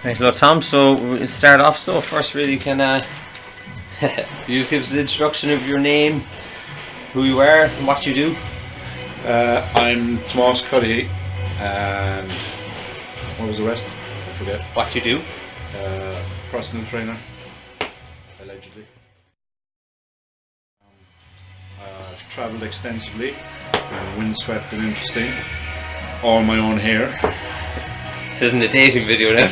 Right, hello Tom, so we'll start off. So first really can you just give us an introduction of your name, who you are and what you do? I'm Tomas Cuddihy, and what was the rest? I forget. What you do? Personal trainer, allegedly. I've travelled extensively and windswept and interesting. All my own hair. This isn't a dating video now.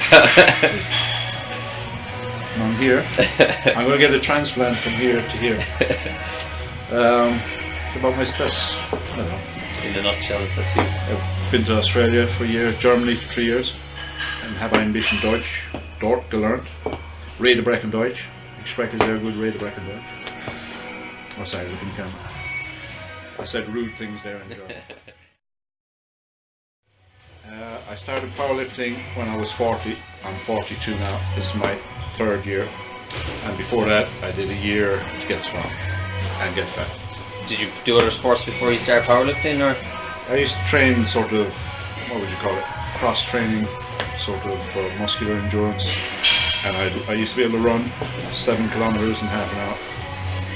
I'm here. I'm going to get a transplant from here to here. About my stress, I don't know. In a nutshell, that's you. I've been to Australia for a year, Germany for 3 years, and habe ein bisschen Deutsch dort gelernt. Rede brechen Deutsch. Ich spreche sehr gut Rede brechen Deutsch. Oh, sorry, look in the camera. I said rude things there in German. I started powerlifting when I was 40. I'm 42 now. This is my 3rd year. And before that, I did a year to get strong and get fat. Did you do other sports before you started powerlifting, or? I used to train sort of, what would you call it, cross training, sort of for muscular endurance. And I used to be able to run 7 kilometers in half an hour.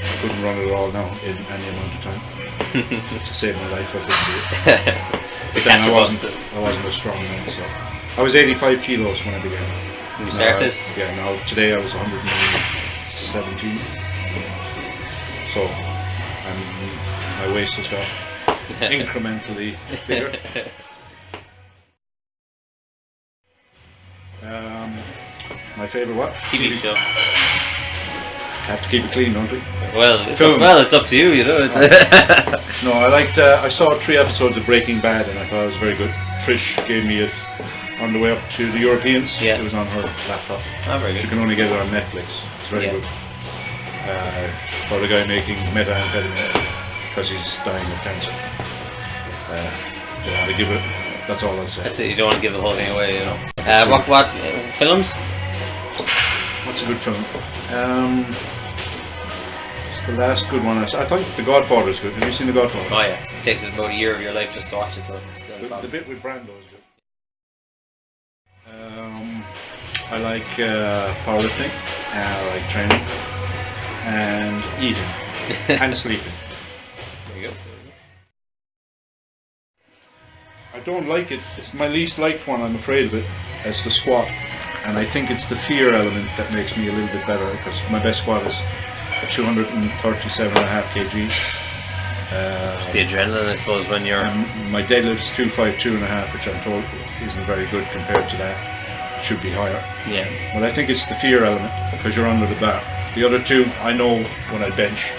I couldn't run it all now in any amount of time. To save my life, I couldn't do it. But then I wasn't as strong then, so. I was 85 kilos when I began. When you started? Now today I was 117. So, and my waist has got incrementally bigger. My favourite what? TV show. Have to keep it clean, don't we? Well, it's up to you, you know. No, I liked. I saw 3 episodes of Breaking Bad, and I thought it was very good. Trish gave me it on the way up to the Europeans. Yeah. It was on her laptop. Oh, very good. You can only get it on Netflix. It's very good. For the guy making methamphetamine because he's dying of cancer. I give it. That's all I'll say. That's it. You don't want to give the whole thing away, you know. What films? What's a good film? It's the last good one I saw. I thought The Godfather is good. Have you seen The Godfather? Oh yeah. It takes about a year of your life just to watch it, though. The bit with Brando is good. I like powerlifting, I like training, and eating, and sleeping. There you go. I don't like it. It's my least liked one. I'm afraid of it. It's the squat. And I think it's the fear element that makes me a little bit better, because my best squat is 237.5 kgs. The adrenaline, I suppose, when you're... my deadlift is 252.5, which I'm told isn't very good compared to that. It should be higher. Yeah. But I think it's the fear element, because you're under the bar. The other 2, I know when I bench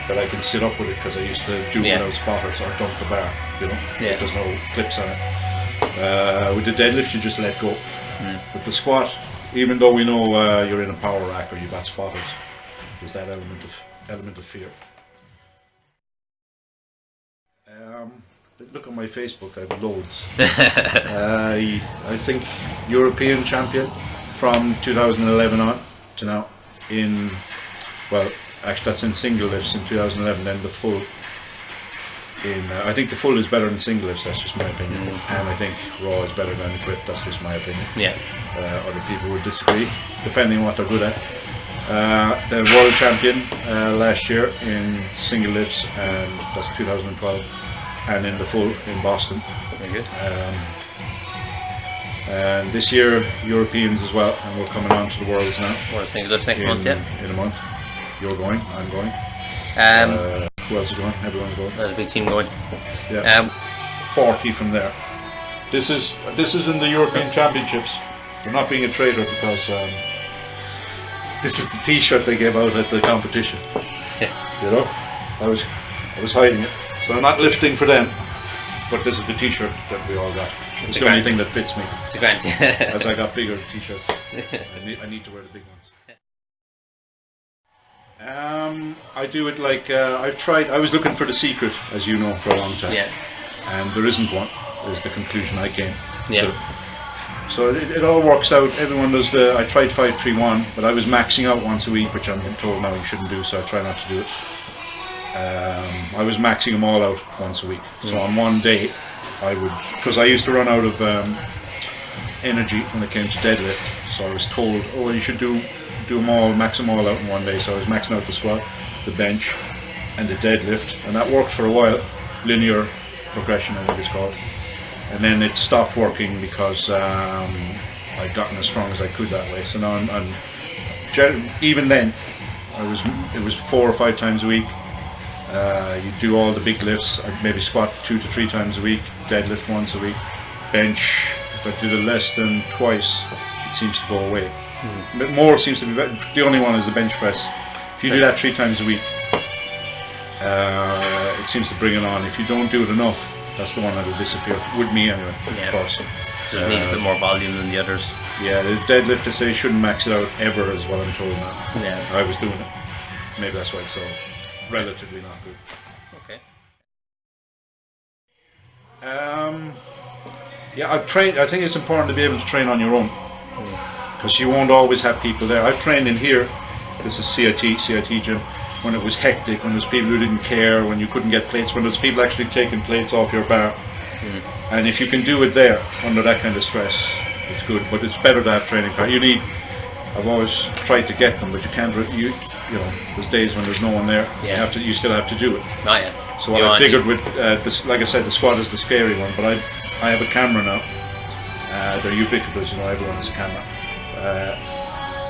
that I can sit up with it, because I used to do without spotters or dump the bar, you know. Yeah. There's no clips on it. With the deadlift, you just let go. With the squat, even though we know you're in a power rack or you've got spotters, there's that element of fear. Look on my Facebook, I have loads. I think European champion from 2011 on to now in, well, actually that's in single lifts in 2011, then the full. I think the full is better than single lifts, that's just my opinion. And I think raw is better than equipped, that's just my opinion. Yeah. Other people would disagree, depending on what they're good at. The world champion last year in single lifts, and that's 2012, and in the full in Boston. Very good. And this year, Europeans as well, and we're coming on to the Worlds now. World single lifts next month, yeah. In a month. You're going, I'm going. Who else is going? Everyone's going. There's a big team going. Yeah. 40 from there. This is in the European Championships. We're not being a traitor because this is the T-shirt they gave out at the competition. Yeah. You know, I was hiding it, so I'm not lifting for them. But this is the T-shirt that we all got. It's the only thing that fits me. It's a grand. As I got bigger T-shirts, I need to wear the big ones. I do it like I've tried. I was looking for the secret, as you know, for a long time. Yeah. And there isn't one. Is the conclusion I came to. So it all works out. Everyone does I tried 5-3-1, but I was maxing out once a week, which I'm told now you shouldn't do. So I try not to do it. I was maxing them all out once a week. So on one day, I would, because I used to run out of energy when it came to deadlift. So I was told, oh, you should do them all, max them all out in one day. So I was maxing out the squat, the bench, and the deadlift, and that worked for a while. Linear progression, I think it's called. And then it stopped working because I'd gotten as strong as I could that way. So now even then, it was 4 or 5 times a week. You do all the big lifts. I'd maybe squat 2 to 3 times a week, deadlift once a week, bench. If I did it less than twice, it seems to go away. But more seems to be better. The only one is the bench press. If you do that 3 times a week, it seems to bring it on. If you don't do it enough, that's the one that'll disappear. With me anyway. Yeah. First. So it needs a bit more volume than the others. Yeah, the deadlift, they say, shouldn't max it out ever, is what I'm told now. Yeah. I was doing it. Maybe that's why it's so relatively not good. Okay. Yeah, I think it's important to be able to train on your own, because you won't always have people there. I've trained in here. This is CIT gym. When it was hectic, when there was people who didn't care, when you couldn't get plates, when there was people actually taking plates off your bar. And if you can do it there under that kind of stress, it's good. But it's better to have training partners. I've always tried to get them, but you can't. You know, there's days when there's no one there. Yeah. You still have to do it. Oh yeah. So what I figured with this, like I said, the squat is the scary one. But I have a camera now. They're ubiquitous. You know, everyone has a camera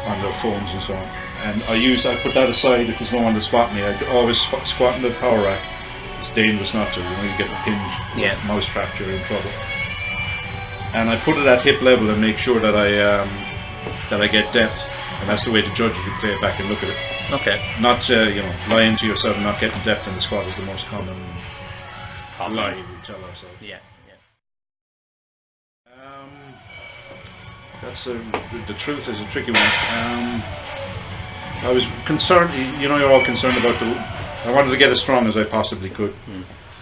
on their phones and so on. And I put that aside if there's no one to spot me. I always squat in the power rack. It's dangerous not to. You know, you get a hinge, mouse trap, you're in trouble. And I put it at hip level and make sure that I get depth. And that's the way to judge if you play it back and look at it. Okay. Not you know, lying to yourself and not getting depth in the squat is the most common lie we tell ourselves. Yeah. That's the truth is a tricky one. I was concerned. You know, you're all concerned about I wanted to get as strong as I possibly could,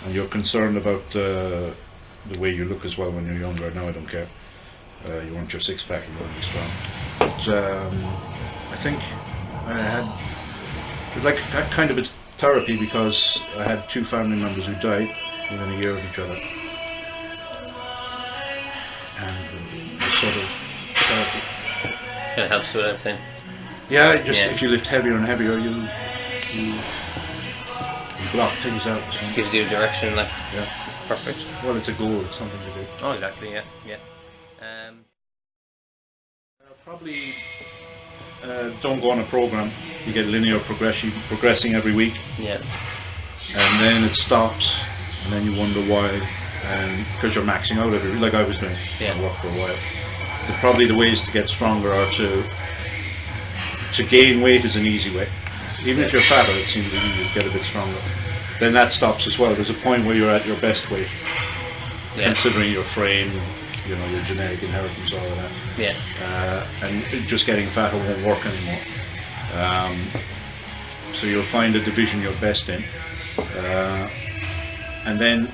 and you're concerned about the way you look as well when you're younger. Now I don't care. You want your six pack, you want to be strong. But I think I had kind of a therapy, because I had 2 family members who died within a year of each other, and it was sort of therapy. Kind of helps with everything. Yeah, if you lift heavier and heavier, you block things out. So. Gives you a direction, like. Yeah. Perfect. Well, it's a goal. It's something to do. Oh, exactly. Yeah. Probably don't go on a program. You get linear progressing every week. Yeah. And then it stops, and then you wonder why, and because you're maxing out every, like I was doing. Yeah. I worked for a while. Probably the ways to get stronger are to gain weight is an easy way. Even if you're fatter, it seems that you get a bit stronger. Then that stops as well. There's a point where you're at your best weight, considering your frame, you know, your genetic inheritance, all of that. Yeah. And just getting fatter won't work anymore. So you'll find a division you're best in. And then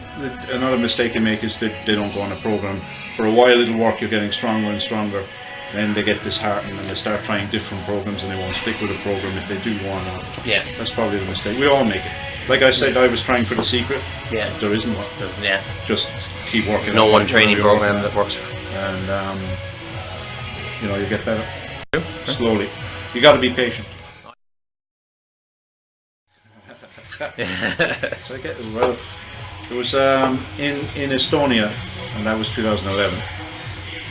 another mistake they make is that they don't go on a program. For a while it'll work, you're getting stronger and stronger. Then they get disheartened and they start trying different programs, and they won't stick with a program if they do go on. Yeah. That's probably the mistake. We all make it. Like I said, I was trying for the secret. Yeah. There isn't one. Yeah. Just keep working. No one training program that works. And you know, you get better slowly. You got to be patient. So it was in Estonia, and that was 2011.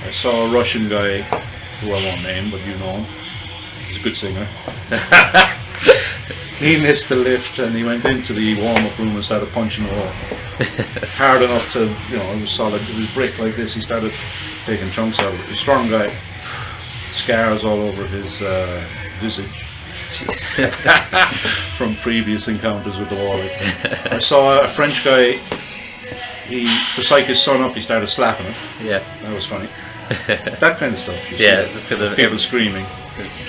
I saw a Russian guy who I won't name, but you know him. He's a good singer. He missed the lift, and he went into the warm-up room and started punching the wall. Hard enough to, you know, it was solid. It was brick like this. He started taking chunks out of it. A strong guy, scars all over his visage. From previous encounters with the wall. I saw a French guy. To psych his son up, he started slapping him. Yeah, that was funny. That kind of stuff. Yeah, just kind of people screaming.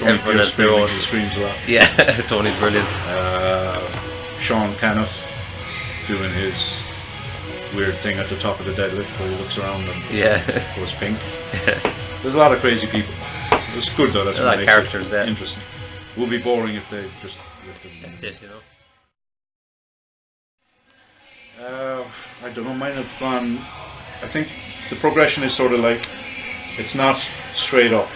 Everyone has their own. He screams a lot. Yeah, Tony's brilliant. Sean Caniff doing his weird thing at the top of the deadlift where he looks around and goes pink. There's a lot of crazy people. It's good though. That's a lot of characters there. Interesting. It would be boring if they just lifted. That's it, you know. I don't know, mine have gone. I think the progression is sort of like It's not straight up.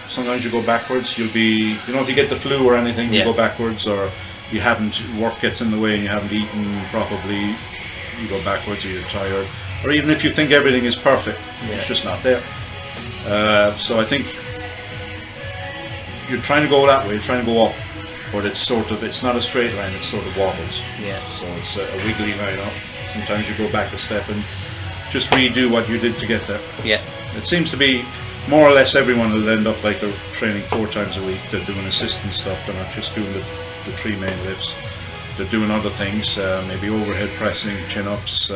Sometimes you go backwards. You'll be, you know, if you get the flu or anything, you go backwards, or you haven't, work gets in the way and you haven't eaten properly, you go backwards, or you're tired, or even if you think everything is perfect, it's just not there. So I think you're trying to go that way, you're trying to go up, but it's sort of, it's not a straight line, it sort of wobbles. So it's a wiggly line up. Sometimes you go back a step and just redo what you did to get there. It seems to be more or less everyone will end up like they're training 4 times a week. They're doing assistant stuff, they're not just doing the 3 main lifts. They're doing other things, maybe overhead pressing, chin-ups,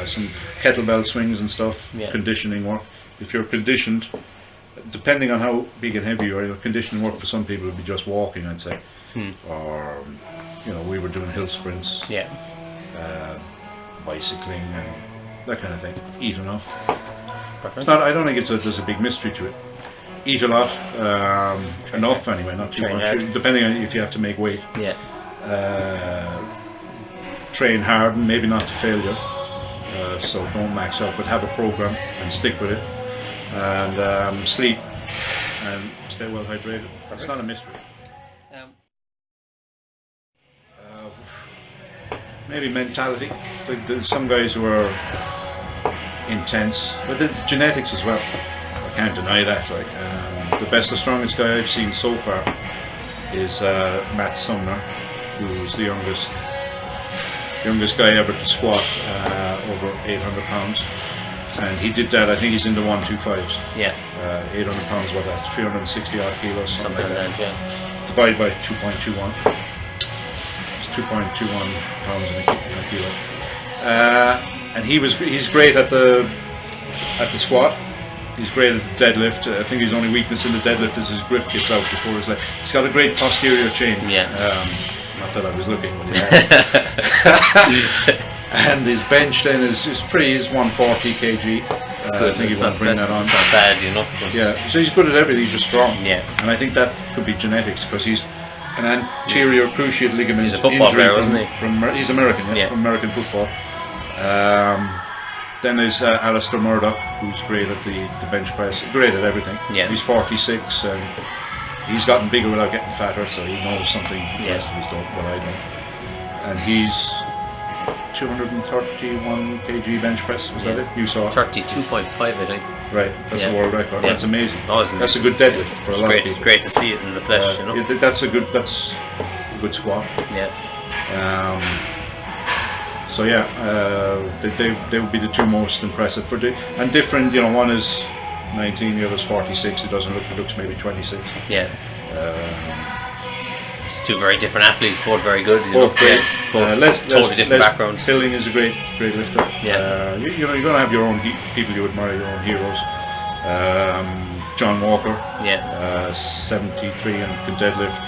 some kettlebell swings and stuff, conditioning work. If you're conditioned, depending on how big and heavy you are, your conditioning work for some people would be just walking, I'd say. Or, you know, we were doing hill sprints, bicycling and that kind of thing. Eat enough. It's not, I don't think there's a big mystery to it. Eat a lot, enough anyway, not too much, depending on if you have to make weight. Train hard and maybe not to failure, so don't max out, but have a program and stick with it, and sleep and stay well hydrated. It's not a mystery. Maybe mentality. There's some guys who are intense, but it's genetics as well. I can't deny that. Like the best, the strongest guy I've seen so far is Matt Sumner, who's the youngest guy ever to squat over 800 pounds, and he did that. I think he's in the 125s. 800 pounds, what that's 360 odd kilos, something like that. Divided by 2.21. It's 2.21 pounds in a kilo. And he's great at the squat. He's great at the deadlift. I think his only weakness in the deadlift is his grip gets out before his leg. He's got a great posterior chain. Not that I was looking, but he has. And his bench then is 140 kg. That's good. I think he won't bring that on. It's not bad, you know. So he's good at everything. He's just strong. And I think that could be genetics, because he's an anterior cruciate ligament injury. He's a football player, isn't he? He's American, from American football. Then there's Alistair Murdoch, who's great at the bench press, great at everything. He's 46 and he's gotten bigger without getting fatter, so he knows something the rest of us don't, what I don't. And he's 231 kg bench press, was that it? You saw it? 32.5, I think. Right, that's the world record. That's amazing. Amazing. That's a good deadlift for a lot of people. It's great to see it in the flesh, you know. That's a good squat. So they would be the 2 most impressive for and different. You know, one is 19, the other's 46. It looks maybe 26. It's 2 very different athletes, both very good. Both great. Totally different backgrounds. Filling is a great lifter. You know, you're going to have your own people you admire, your own heroes. John Walker, 73 and can deadlift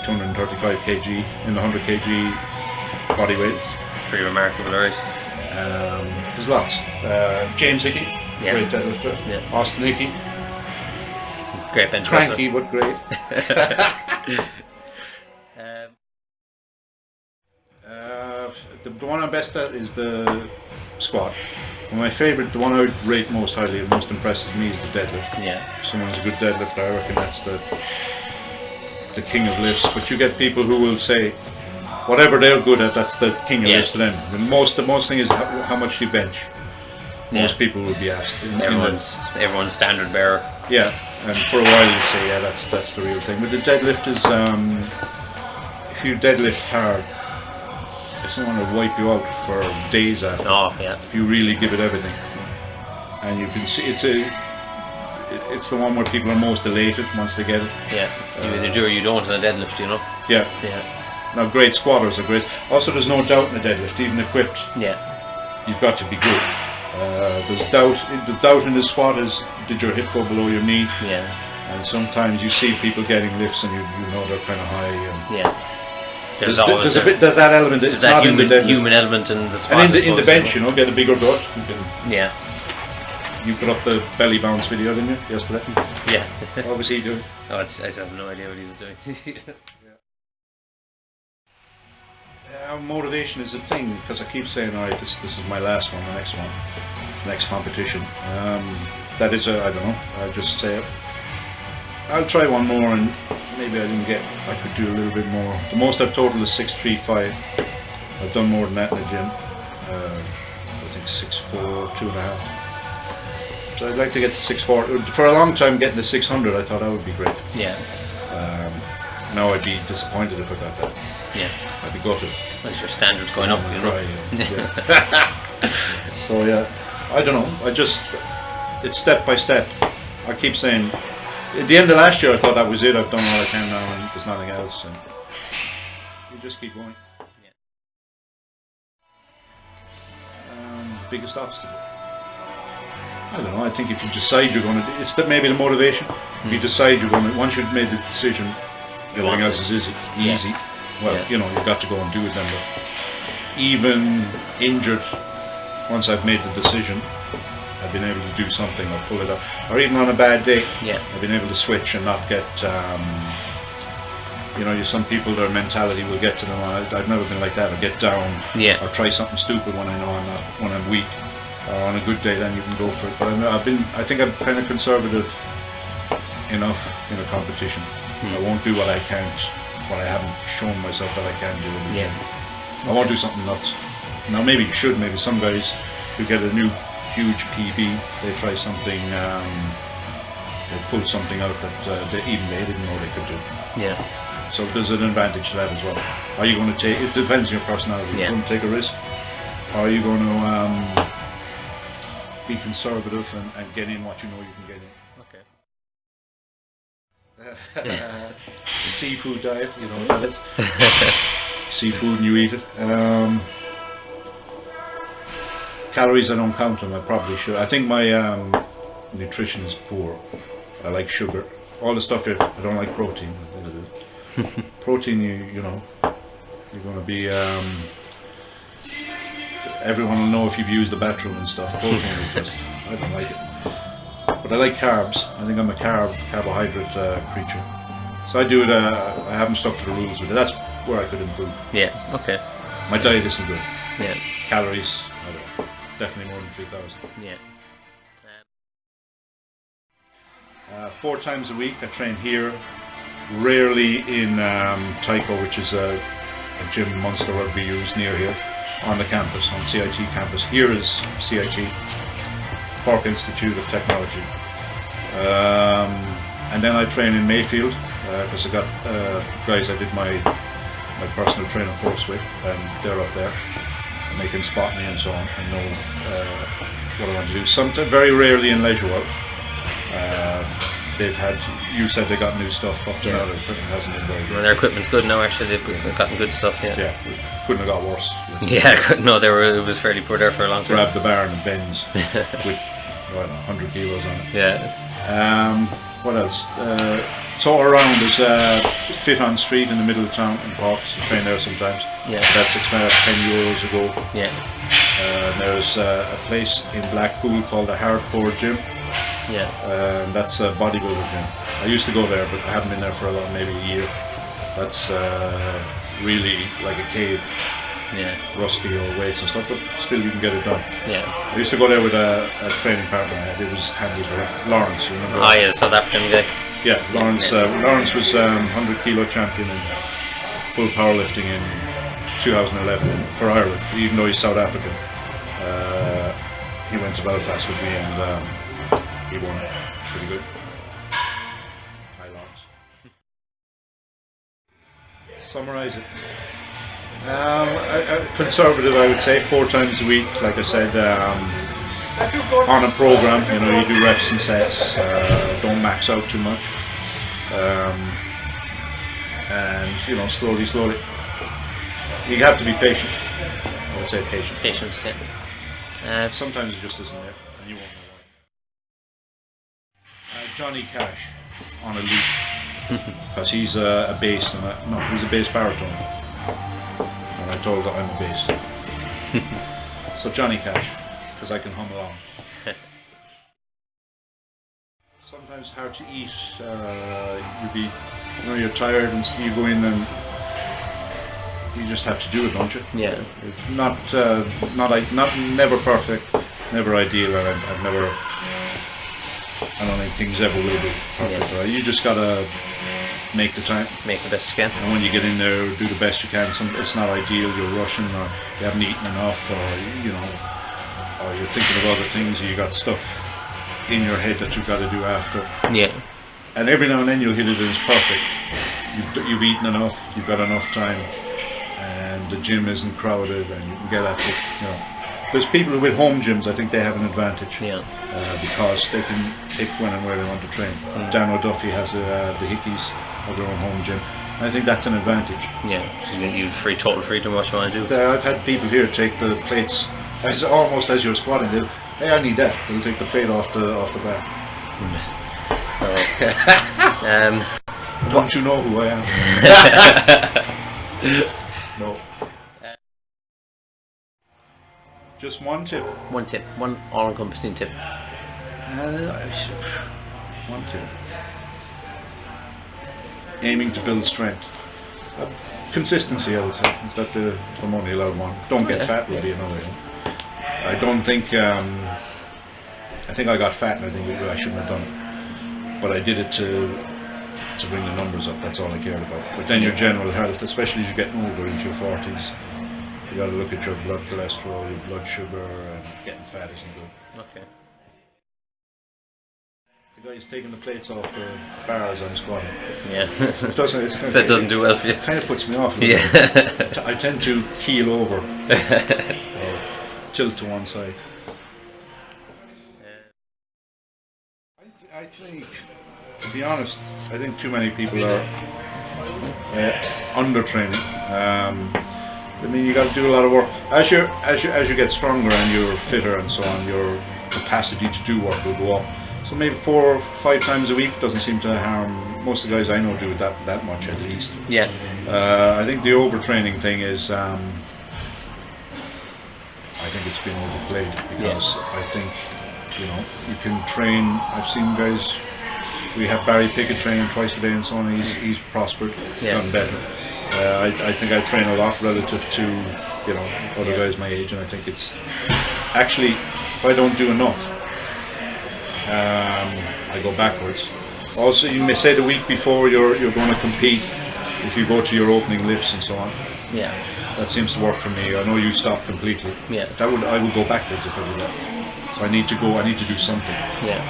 235 kg in the 100 kg body weights. Pretty remarkable, right? There's lots. James Hickey, great deadlifter. Austin Hickey, great bench cranky but great. The one I'm best at is the squat. And my favourite, the one I would rate most highly and most impresses me is the deadlift. If someone's a good deadlifter, I reckon that's the king of lifts. But you get people who will say whatever they're good at, that's the king of lifts to them. The most thing is how much do you bench. Most people would be asked. Everyone's standard bearer. And for a while you say that's the real thing. But the deadlift is if you deadlift hard, someone will wipe you out for days after. If you really give it everything, and you can see it's the one where people are most elated once they get it. You either do or you don't in a deadlift, you know. Now great squatters are great. Also, there's no doubt in a deadlift, even equipped. You've got to be good. There's doubt. The doubt in the squat is, did your hip go below your knee? And sometimes you see people getting lifts and you know they're kind of high. And there's that element. It's not in the deadlift. Human element in the squat. And in the bench, you know, get a bigger gut. You put up the belly bounce video, didn't you, yesterday? What was he doing? I have no idea what he was doing. Motivation is a thing, because I keep saying, all right, this is my last one, the next competition. That is I don't know, I just say I'll try one more, and maybe I could do a little bit more. The most I've totaled is 635. I've done more than that in the gym. I think 6'4", 2.5. So I'd like to get to 640. For a long time, getting to 600, I thought that would be great. Yeah. Now I'd be disappointed if I got that. Yeah. I'd be gutted. Well, your standards going up, you know. Yeah. So yeah, I don't know. It's step by step. I keep saying, at the end of last year, I thought that was it. I've done all I can now, and there's nothing else. And you just keep going. Yeah. Biggest obstacle? I don't know. I think if you decide you're going to, it's maybe the motivation. If you decide you're going to, once you've made the decision, everything else is easy. Yeah. Well, you know, you've got to go and do it then. But even injured, once I've made the decision, I've been able to do something or pull it up. Or even on a bad day, I've been able to switch and not get, you know, some people, their mentality will get to them. I've never been like that. I'll get down or try something stupid when I know when I'm weak. On a good day, then you can go for it. But I think I'm kind of conservative enough in a competition. I won't do what I haven't shown myself that I can do in the gym. I won't do something nuts. Now maybe you should. Maybe some guys who get a new huge PB, they try something, they pull something out that they didn't know they could do. Yeah. So there's an advantage to that as well. Are you going to take? It depends on your personality. Are you going to take a risk? Or are you going to be conservative and get in what you know you can get in? Seafood diet, you know what that is. Seafood and you eat it. Calories, I don't count them. I probably should. I think my nutrition is poor. I like sugar. All the stuff here. I don't like protein. Protein, you know, you're going to be. Everyone will know if you've used the bathroom and stuff. Protein is just. I don't like it. But I like carbs. I think I'm a carbohydrate creature. So I do it. I haven't stuck to the rules with it. That's where I could improve. Yeah. Okay. My diet isn't good. Yeah. Calories, I don't know, definitely more than 3,000. Yeah. 4 times a week I train here. Rarely in Tycho, which is a gym Munster Rugby used near here on the campus, on CIT campus. Here is CIT. Cork Institute of Technology, and then I train in Mayfield because I got guys I did my personal training course with, and they're up there and they can spot me and so on and know what I want to do. Sometimes, very rarely in Leisure World. You said they got new stuff up there. Their equipment hasn't been very good. Well, their equipment's good now. Actually, they've gotten good stuff. Yeah. Yeah, it couldn't have got worse. No, it was fairly poor there for a long time. Grab the bar and the bends with 100 kilos on it. Yeah. What else? So around is Fit on Street in the middle of town in Cork. I train there sometimes. Yeah. That's expensive, €10 a go. Yeah. There's a place in Blackpool called the Hardcore Gym. Yeah. That's a bodybuilder gym. I used to go there, but I haven't been there for maybe a year. That's really like a cave. Yeah. Rusty or weights and stuff, but still you can get it done. Yeah. I used to go there with a training partner I had. It was handy for Lawrence, you remember? Oh yeah, South African guy. Yeah, Lawrence. Lawrence was 100 kilo champion in full powerlifting in 2011 for Ireland, even though he's South African. He went to Belfast with me and he won it. Pretty good. Hi Lawrence. Summarise it. Conservative, I would say. 4 times a week, like I said, on a program. You know, you do reps and sets. Don't max out too much, and you know, slowly. You have to be patient. I would say patient. Patience, yeah. Sometimes it just isn't there, and you won't know why. Johnny Cash on a loop, because he's a bass and he's a bass baritone. And I told that I'm a bass. So Johnny Cash, because I can hum along. Sometimes it's hard to eat. You're tired and you go in and you just have to do it, don't you? Yeah. It's not never perfect, never ideal, and I've never. I don't think things ever will be perfect. Yeah. Right? You just gotta make the time. Make the best you can. And when you get in there, do the best you can. It's not ideal. You're rushing, or you haven't eaten enough, or or you're thinking of other things. Or you got stuff in your head that you've got to do after. Yeah. And every now and then you'll hit it and it's perfect. You've eaten enough. You've got enough time, and the gym isn't crowded, and you can get at it. There's people with home gyms. I think they have an advantage. Yeah. Because they can pick when and where they want to train. Dan O'Duffy has the Hickeys of their own home gym. And I think that's an advantage. Yeah, so you total freedom what you want to do. I've had people here take the plates almost as you're squatting. Hey, I need that. They'll take the plate off the bar. Don't you know who I am? No. Just one tip. One all-encompassing tip. One tip. Aiming to build strength. Consistency, I would say. Is that the only allowed one? Don't get fat would be another one. I don't think. I think I got fat, and I think I shouldn't have done it. But I did it to bring the numbers up. That's all I cared about. But then your general health, especially as you're getting older into your 40s. You got to look at your blood cholesterol, your blood sugar, and getting fat isn't good. Okay. The guy's taking the plates off the bars I'm squatting. Yeah. It doesn't. That doesn't do well for you. It kind of puts me off. Yeah. I tend to keel over, or tilt to one side. I think, to be honest, I think too many people are under training. I mean, you got to do a lot of work as you get stronger and you're fitter and so on. Your capacity to do work will go up. So maybe 4 or 5 times a week doesn't seem to harm. Most of the guys I know do that much at least. Yeah. I think the overtraining thing is. I think it's been overplayed because I think you can train. I've seen guys. We have Barry Pickett training twice a day and so on. He's prospered, done better. I think I train a lot relative to other guys my age, and I think it's actually if I don't do enough, I go backwards. Also, you may say the week before you're going to compete, if you go to your opening lifts and so on. Yeah. That seems to work for me. I know you stop completely. Yeah. I would go backwards if I did that. So I need to do something. Yeah.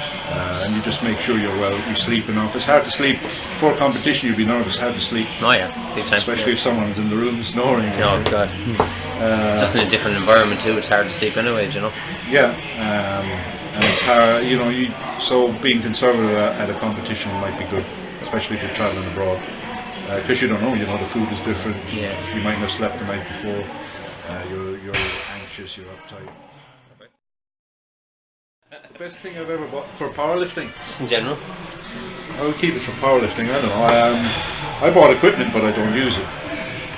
And you just make sure you sleep enough. It's hard to sleep before a competition. You'll be nervous. Hard to sleep. Oh yeah, big time. Especially if someone's in the room snoring. Oh god. Just in a different environment too. It's hard to sleep anyway. Yeah. And it's hard. So being conservative at a competition might be good, especially if you're traveling abroad. Because you don't know, the food is different. Yeah. You might have slept the night before. You're anxious. You're uptight. The best thing I've ever bought for powerlifting. Just in general. I would keep it for powerlifting. I don't know. I bought equipment, but I don't use it.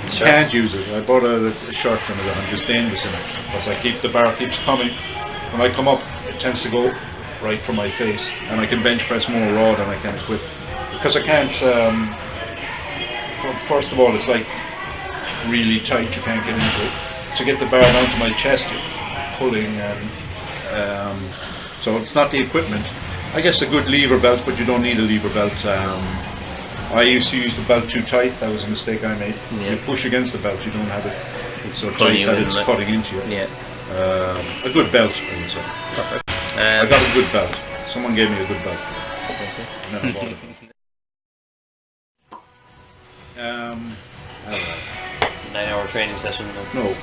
Sure. Can't use it. I bought a shirt from it. I'm just dangerous in it because the bar keeps coming. When I come up, it tends to go right for my face, and I can bench press more raw than I can equip because I can't. First of all, it's like really tight. You can't get into it. To get the bar down to my chest, you're pulling. So it's not the equipment. I guess a good lever belt, but you don't need a lever belt. I used to use the belt too tight. That was a mistake I made. Yeah. You push against the belt, you don't have it so tight that it's cutting into you. Yeah. A good belt, I would say. Perfect. I got a good belt. Someone gave me a good belt. Okay. And then I bought it. 9-hour training session. No.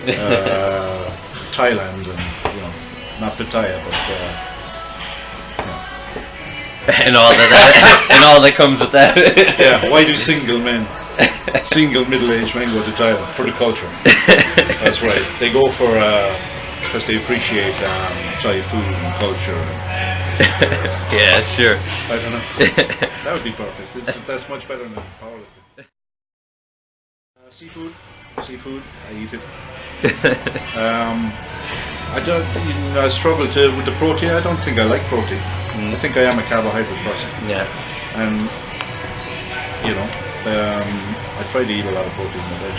Thailand and not Pattaya, but. And all that comes with that. Yeah, why do single middle-aged men go to Thailand? For the culture. That's right. They go for because they appreciate Thai food and culture. Yeah, sure. I don't know. That would be perfect. That's much better than powerlifting. Seafood. I eat it. I struggle with the protein. I don't think I like protein. I think I am a carbohydrate person. Yeah. And I try to eat a lot of protein, but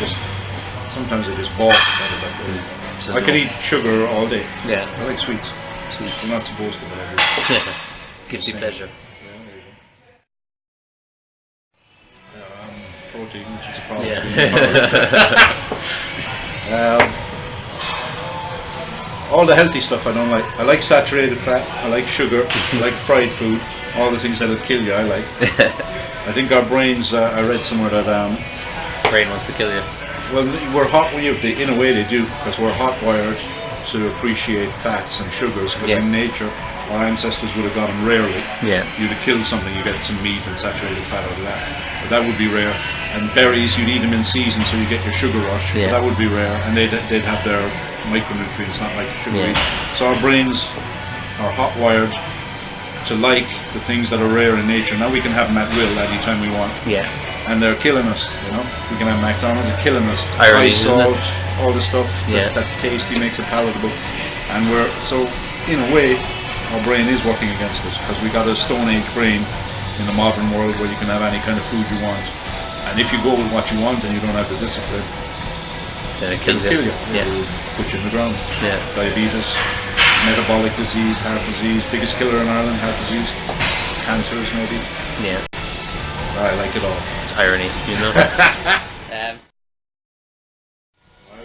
sometimes I just balk at it. I could eat sugar all day. Yeah. I like sweets. Sweets. I'm not supposed to, but I do. Guilty pleasure. Yeah, there you go. Protein, which is a problem. Yeah. All the healthy stuff I don't like. I like saturated fat. I like sugar. I like fried food. All the things that'll kill you, I like. I think our brains. I read somewhere that brain wants to kill you. well, we're hot. In a way, they do, because we're hot wired to appreciate fats and sugars. Because in nature, our ancestors would have got them rarely. Yeah. You'd have killed something, you get some meat and saturated fat out of that. But that would be rare. And berries, you'd eat them in season, so you get your sugar rush. Yeah. But that would be rare, and they'd have their micronutrients, not like sugar. So our brains are hot wired to like the things that are rare in nature. Now we can have them at will anytime we want. Yeah. And they're killing us, you know. We can have McDonald's, they're killing us. Irony, High salt, all the stuff that's tasty, makes it palatable. And we're, so in a way, our brain is working against us, because we got a Stone Age brain in the modern world where you can have any kind of food you want. And if you go with what you want and you don't have the discipline, then it kills you. Yeah. It'll put you in the ground. Yeah. Diabetes, metabolic disease, heart disease, biggest killer in Ireland, heart disease, cancers maybe. Yeah. I like it all. It's irony, you know.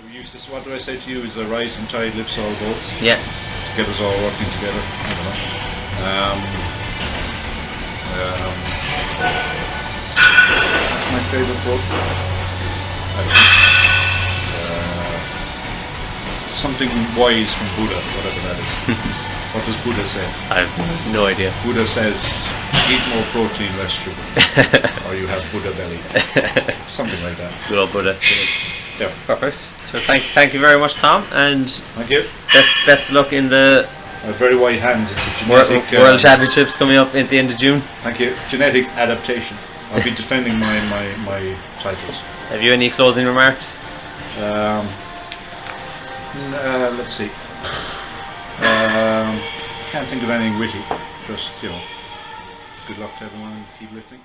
We used to, what do I say to you, is the rising tide lifts all boats. Yeah. To get us all working together. I don't know. That's my favourite quote. I don't know. Something wise from Buddha, whatever that is. What does Buddha say? I have no idea. Buddha says, eat more protein, less sugar, or you have Buddha belly. Something like that. Good old Buddha. Yeah. Perfect. So thank you very much, Tom, and thank you. Best of luck in the I have very white hands. It's a genetic World Championships coming up at the end of June. Thank you. Genetic adaptation. I'll be defending my titles. Have you any closing remarks? Let's see. Can't think of anything witty. Just, you know, good luck to everyone and keep lifting.